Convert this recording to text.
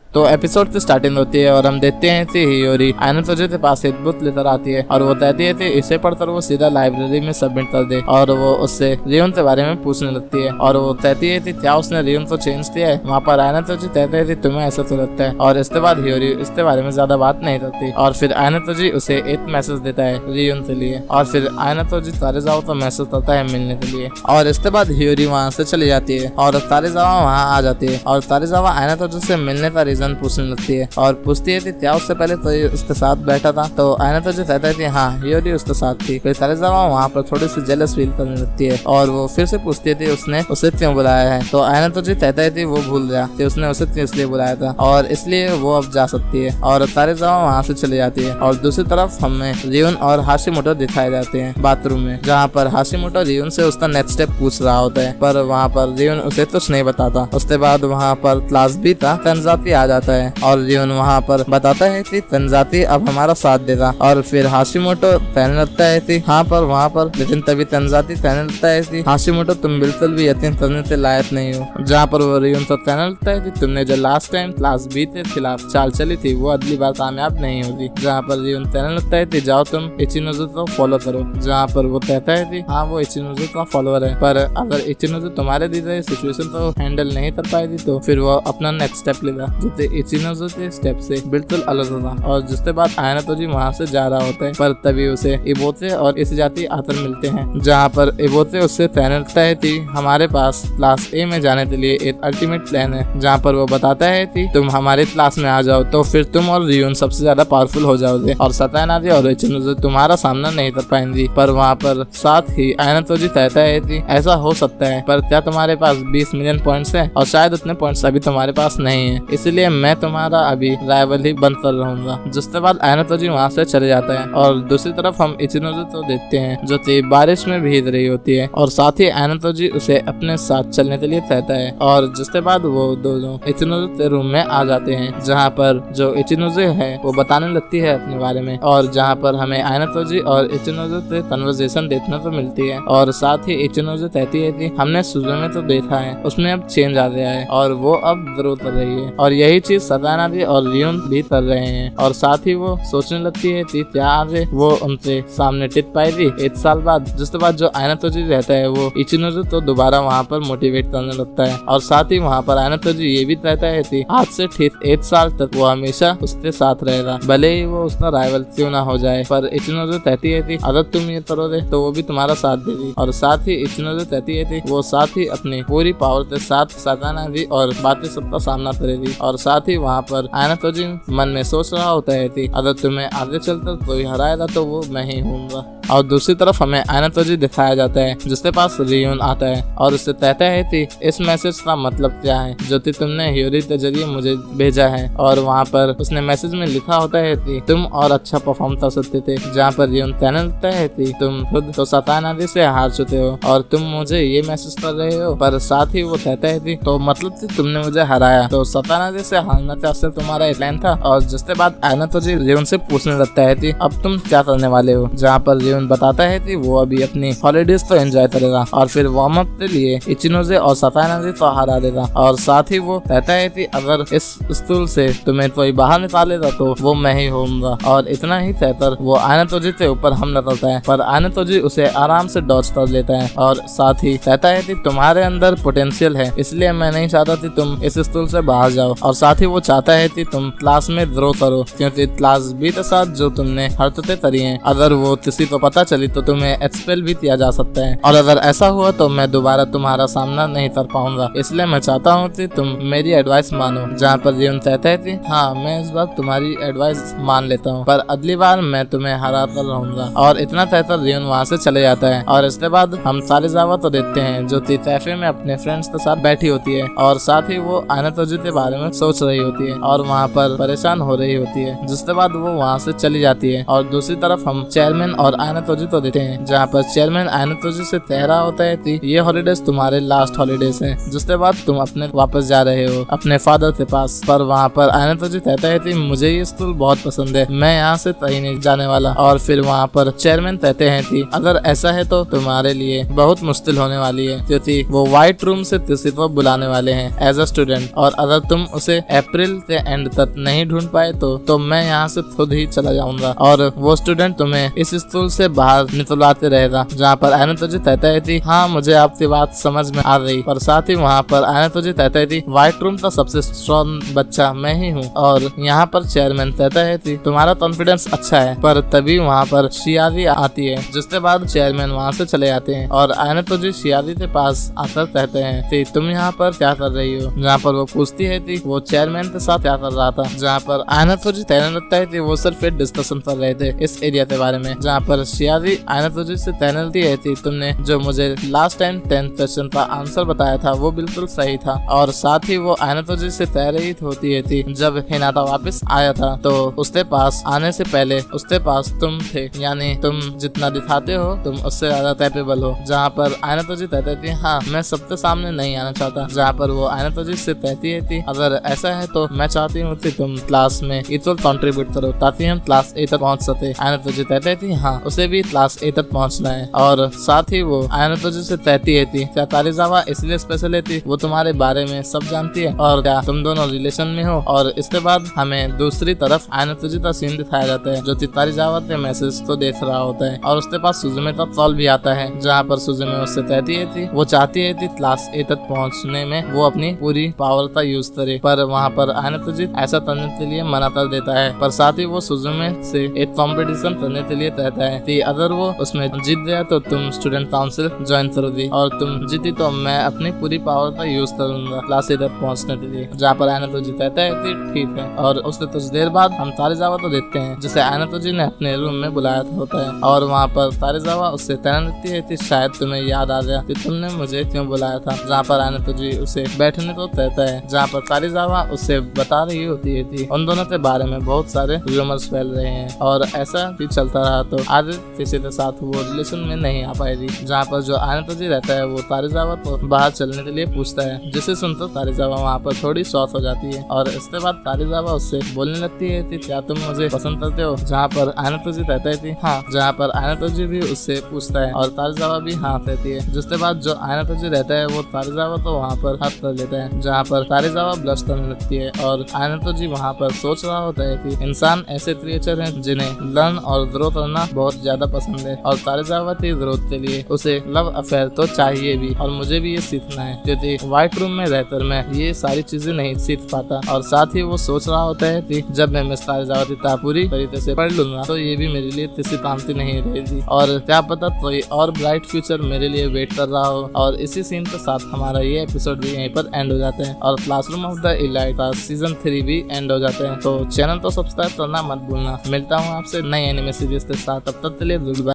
तो एपिसोड की स्टार्टिंग होती है और हम देखते हैं कि हियोरी आयना तोजी के पास एक बुक लेकर आती है और वो कहती है कि इसे पढ़कर वो सीधा लाइब्रेरी में सबमिट कर दे और वो उससे रियोन के बारे में पूछने लगती है और वो कहती है कि क्या उसने रियोन को चेंज किया है। वहाँ पर आयना तोजी कहते हैं कि तुम्हें ऐसा तो लगता है और इसके बाद हियोरी इसके बारे में ज्यादा बात नहीं करती और फिर आयना तोजी उसे एक मैसेज देता है रियोन के लिए और फिर आयना तोजी तारेजावा को मैसेज करता है मिलने के लिए और इसके बाद हियोरी वहाँ से चली जाती है और तारेजावा वहाँ आ जाती है और तारेजावा आयना तोजी से मिलने का रीजन पूछने लगती है और पूछती है कि क्या उससे पहले तो उसके साथ बैठा था। तो आयना तोजी कहता है कि हाँ हियोरी उसके साथ थी। फिर तारेजावा वहाँ पर थोड़ी सी जेलस फील करने लगती है और वो फिर से पूछती है उसने उसे क्यों बुलाया है। तो आयना तोजी कहता है कि वो भूल गया कि उसने उसे इसलिए बुलाया था और इसलिए वो अब जा सकती है और तारेजावा वहाँ से चली जाती है। और दूसरी तरफ हमें रियोन और हाशिमोटो दिखाए जाते हैं बाथरूम में, जहाँ पर हाशिमोटो रियोन से उसका नेक्स्ट स्टेप पूछ रहा होता है पर वहाँ पर रियोन उसे कुछ नहीं बताता। उसके बाद वहाँ पर क्लास बी का तंजाती आ जाता है और रियोन वहाँ पर बताता है कि तंजाती अब हमारा साथ देगा और फिर हाशिमोटो कहने लगता है कि हाँ पर वहाँ पर, लेकिन तभी तंजाती कहने लगता है कि हाशिमोटो तुम बिल्कुल भी यकीन करने के लायक नहीं हो। जहाँ पर वो रियोन तो कहने लगता है कि तुमने जो लास्ट टाइम क्लास बी के खिलाफ चाल चली थी वो अगली बार कामयाब नहीं होगी। जहाँ पर रियोन कहने लगता है कि जाओ तुम इचिनोज़ु को फॉलो करो। जहाँ पर वो कहता है कि हाँ वो इचिनोज़ु का फॉलोअर है पर अगर इचिनोज़ु तुम्हारे दी गई सिचुएशन को हैंडल नहीं कर पाएगी तो फिर वो अपना नेक्स्ट स्टेप लेगा जो इचिनोज़ु के स्टेप से बिल्कुल अलग होगा। और जिसके बाद आयना तोजी वहाँ से जा रहा होता है पर तभी उसे इबोते और इशिजाती आकर मिलते हैं। जहाँ पर इबोते उससे कहने लगता है कि हमारे पास क्लास ए में जाने के लिए एक अल्टीमेट प्लान है। जहाँ पर वो बताता है कि तुम हमारे क्लास में आ जाओ तो फिर तुम और रियोन सबसे ज्यादा पावरफुल हो जाओगे और सतानादी और इचिनोज़ु तुम्हारा सामना नहीं कर पाएंगी। पर वहाँ पर साथ ही आयना तोजी कहता है कि ऐसा हो सकता है पर क्या तुम्हारे पास 20 मिलियन पॉइंट्स है और शायद उतने पॉइंट्स अभी तुम्हारे पास नहीं है, इसलिए मैं तुम्हारा अभी राइवल ही बंद कर रहूंगा। जिसके बाद आयना तोजी वहाँ से चले जाता है और दूसरी तरफ हम इचिनोज़ु तो देखते हैं जो कि बारिश में भीग रही होती है और साथ ही आयना तोजी उसे अपने साथ चलने के लिए कहता है और जिसके बाद वो दोनों इचिनोज़ु के रूम में आ जाते हैं। जहाँ पर जो इचिनोज़ु है वो बताने लगती है अपने बारे में और जहाँ पर हमें आयना तोजी और इचिनोज़ु से कन्वर्सेशन देखने को मिलती है और साथ ही इचिनोज़ु कहती है कि हमने सुजो में तो देखा है उसमें अब चेंज आ गया है और वो अब ग्रो कर रही है और यही चीज सतानादी और रियोन भी कर रहे हैं। और साथ ही वो सोचने लगती है कि क्या आगे वो उनसे सामने टिक पाएगी 1 साल बाद। जिसके बाद जो आयना तोजी रहता है वो इचिनोज़ु तो दोबारा वहाँ पर मोटिवेट करने लगता है और साथ ही वहाँ पर आयना तोजी ये भी कहता है कि आज से ठीक 1 साल तक वो हमेशा उसके साथ रहेगा भले ही वो उसका राइवल क्यों ना हो जाए। पर इचिनोज़ु कहती है कि अगर तुम ये करोगे तो वो भी तुम्हारा साथ देगी और साथ ही इचिनोज़ु कहती है कि वो साथ ही अपनी पूरी पावर के साथ सतानादी और बाकी सबका सामना करेगी। और साथ ही वहाँ पर आयना तोजी मन में सोच रहा होता है कि अगर तुम्हें आगे चलकर कोई हराएगा तो वो मैं ही हूँगा। और दूसरी तरफ हमें आयना तोजी दिखाया जाता है जिसके पास रियोन आता है और उससे कहता है कि इस मैसेज का मतलब क्या है जो कि तुमने हियोरी के जरिए मुझे भेजा है। और वहाँ पर उसने मैसेज में लिखा होता है कि तुम और अच्छा परफॉर्म कर सकते थे। जहाँ पर रियोन कहने लगता है कि तुम खुद तो सतानादी से हार चुके हो और तुम मुझे ये मैसेज कर रहे हो। पर साथ ही वो कहता है कि तो मतलब कि तुमने मुझे हराया तो सतानादी से हारना चाहते तुम्हारा एक प्लान था। और जिसके बाद आयना तोजी रियोन से पूछने लगता है कि अब तुम क्या करने वाले हो। जहाँ पर रियोन बताता है कि वो अभी अपनी हॉलीडेज तो एंजॉय करेगा और फिर वार्म अप के लिए इचिनोज़ु और सतानादी को हरा देगा। और साथ ही वो कहता है कि अगर इस स्टूल से तुम्हें कोई बाहर निकालेगा तो वो मैं ही होऊंगा। और इतना ही कहकर वो आयना तोजी के ऊपर हमला करता है पर आयना तोजी उसे आराम से डॉज कर लेता है और साथ ही कहता है कि तुम्हारे अंदर पोटेंशियल है इसलिए मैं नहीं चाहता कि तुम इस स्टूल से बाहर जाओ। और साथ ही वो चाहता है कि तुम क्लास में ग्रो करो क्योंकि क्लास बी के साथ जो तुमने हरकतें करी हैं अगर वो किसी को पता चली तो तुम्हें एक्सपेल भी किया जा सकता है और अगर ऐसा हुआ तो मैं दोबारा तुम्हारा सामना नहीं कर पाऊंगा, इसलिए मैं चाहता हूँ कि तुम मेरी एडवाइस मानो। जहाँ पर रियोन कहता है कि हाँ मैं इस बार तुम्हारी एडवाइस मान लेता हूँ पर अगली बार मैं तुम्हें हरा कर रहूंगा। और इतना कहकर रियोन वहाँ से चले जाता है और इसके बाद हम तारेजावा तो देखते हैं जो कि कैफे में अपने फ्रेंड्स के साथ बैठी होती है और साथ ही वो आयना तोजी के बारे में सोच रही होती है और वहाँ पर परेशान हो रही होती है। जिसके बाद वो वहाँ से चली जाती है और दूसरी तरफ हम चेयरमैन और आयना तोजी तो देते हैं, जहाँ पर चेयरमैन आयना तोजी से कह रहा होता है कि ये हॉलीडेज तुम्हारे लास्ट हॉलीडेज हैं, जिसके बाद तुम अपने वापस जा रहे हो अपने फादर के पास। पर वहाँ पर आयना तोजी कहता है कि मुझे ये स्कूल बहुत पसंद है, मैं यहाँ से कहीं नहीं जाने वाला। और फिर वहाँ पर चेयरमैन कहते हैं कि अगर ऐसा है तो तुम्हारे लिए बहुत मुश्किल होने वाली है, क्योंकि वो व्हाइट रूम से किसी को बुलाने वाले हैं एज अ स्टूडेंट, और अगर तुम उसे अप्रैल के एंड तक नहीं ढूंढ पाए तो मैं यहाँ से खुद ही चला जाऊंगा और वो स्टूडेंट तुम्हें इस स्कूल से बाहर निकलवाते रहेगा। जहाँ पर आयना तोजी कहता है कि हाँ मुझे आपकी बात समझ में आ रही, पर साथ ही वहाँ पर आयना तोजी कहता है कि व्हाइट रूम का सबसे स्ट्रॉन्ग बच्चा मैं ही हूँ। और यहाँ पर चेयरमैन कहता है कि तुम्हारा कॉन्फिडेंस अच्छा है, पर तभी वहाँ पर शियारी आती है, जिसके बाद चेयरमैन वहाँ से चले जाते हैं और आयना तोजी शियारी के पास आकर कहते हैं कि तुम यहाँ पर क्या कर रही हो। जहाँ पर वो पूछती है कि वो चेयरमैन के साथ क्या कर रहा था। जहाँ पर आयना तोजी कहने लगता है कि वो सिर्फ एक डिस्कशन कर रहे थे इस एरिया के बारे में। जहाँ पर शियारी आयना तोजी से कहने लगती है कि तुमने जो मुझे लास्ट टाइम 10th क्वेश्चन का आंसर बताया था वो बिल्कुल सही था। और साथ ही वो आयना तोजी से कह रही होती है कि जब हिनाता वापस आया था तो उसके पास आने से पहले उसके पास तुम थे, यानी तुम जितना दिखाते हो तुम उससे ज्यादा कैपेबल हो। जहाँ पर आयना तोजी कहती है हाँ मैं सबके सामने नहीं आना चाहता। जहाँ पर वो आयना तोजी से कहती है कि अगर ऐसा है तो मैं चाहती हूँ कि तुम क्लास में इक्वल कंट्रीब्यूट करो ताकि हम क्लास ए तक पहुँच सके। आयना तोजी कहती है हाँ उसे भी क्लास ए तक पहुँचना है। और साथ ही वो आयना तोजी से कहती है क्या कारीजावा इसलिए स्पेशल है थी वो तुम्हारे बारे में सब जानती है और क्या तुम दोनों रिलेशन में हो। और इसके बाद हमें दूसरी तरफ आयना तोजी का सीन दिखाया जाता है जो कारीजावा के मैसेज को देख रहा होता है और उसके पास सुजुमे का कॉल भी आता है। जहाँ पर सुजुमे उससे कहती है थी वो चाहती है कि क्लास ए तक पहुँचने में वो अपनी पूरी पावर का यूज करे, पर वहाँ पर आयना तोजी ऐसा करने के लिए मना कर देता है। पर साथ ही वो सुजुमे से एक कंपटीशन करने के लिए कहता है कि अगर वो उसमें जीत गया तो तुम स्टूडेंट काउंसिल ज्वाइन करोगी और तुम जीती तो मैं अपनी पूरी पावर का यूज करूंगा क्लास ए तक पहुँचने के लिए। जहाँ पर आयना तोजी कहता है कि ठीक है। और उसके कुछ देर बाद हम कारीजावा को देखते हैं जिसे आयना तोजी ने अपने रूम में बुलाया होता है और वहाँ पर कारीजावा उससे कहने लगती है कि शायद तुम्हें याद आ गया कि तुमने मुझे क्यों बुलाया था। जहाँ पर आयना तोजी उसे बैठने को कहता है। जहाँ पर कारीजावा उसे बता रही होती है कि उन दोनों के बारे में बहुत सारे रूमर्स फैल रहे हैं और ऐसा भी चलता रहा तो आज किसी के साथ वो रिलेशन में नहीं आ पाएगी। जहाँ पर जो आयना तोजी रहता है वो कारीजावा को बाहर चलने के लिए पूछता है, जिसे सुनकर कारीजावा वहाँ पर थोड़ी शॉक हो जाती है और इसके बाद कारीजावा उससे बोलने लगती है कि क्या तुम मुझे पसंद करते हो। जहाँ पर आयना तोजी कहता है कि हाँ। जहाँ पर आयना तोजी भी उससे पूछता है और कारीजावा भी हाँ कहती है। जिसके बाद जो आयना तोजी रहता है वो कारीजावा को वहाँ पर हक कर लेता है। जहाँ पर कारीजावा ब्लश करने लगती है और आयना तोजी वहाँ पर सोच रहा होता है कि इंसान ऐसे क्रिएचर हैं जिन्हें लर्न और ग्रो करना बहुत ज्यादा पसंद है और कारीजावा की ग्रोथ के लिए उसे लव अफेयर तो चाहिए भी और मुझे भी ये सीखना है, क्योंकि व्हाइट रूम में रहकर मैं ये सारी चीजें नहीं सीख पाता। और साथ ही वो सोच रहा होता है कि जब मैं मिस कारीजावा की किताब पूरी तरीके से पढ़ लूंगा तो ये भी मेरे लिए किसी काम की नहीं रहेगी और क्या पता कोई और ब्राइट फ्यूचर मेरे लिए वेट कर रहा हो। और इसी सीन के साथ हमारा ये एपिसोड भी यहीं पर एंड हो जाते हैं और क्लासरूम ऑफ द एलाइट का सीजन 3 भी एंड हो जाते हैं। तो चैनल को सब्सक्राइब करना मत भूलना। मिलता हूँ आपसे नई एनिमे सीरीज के साथ, तब तक के लिए गुड बाय।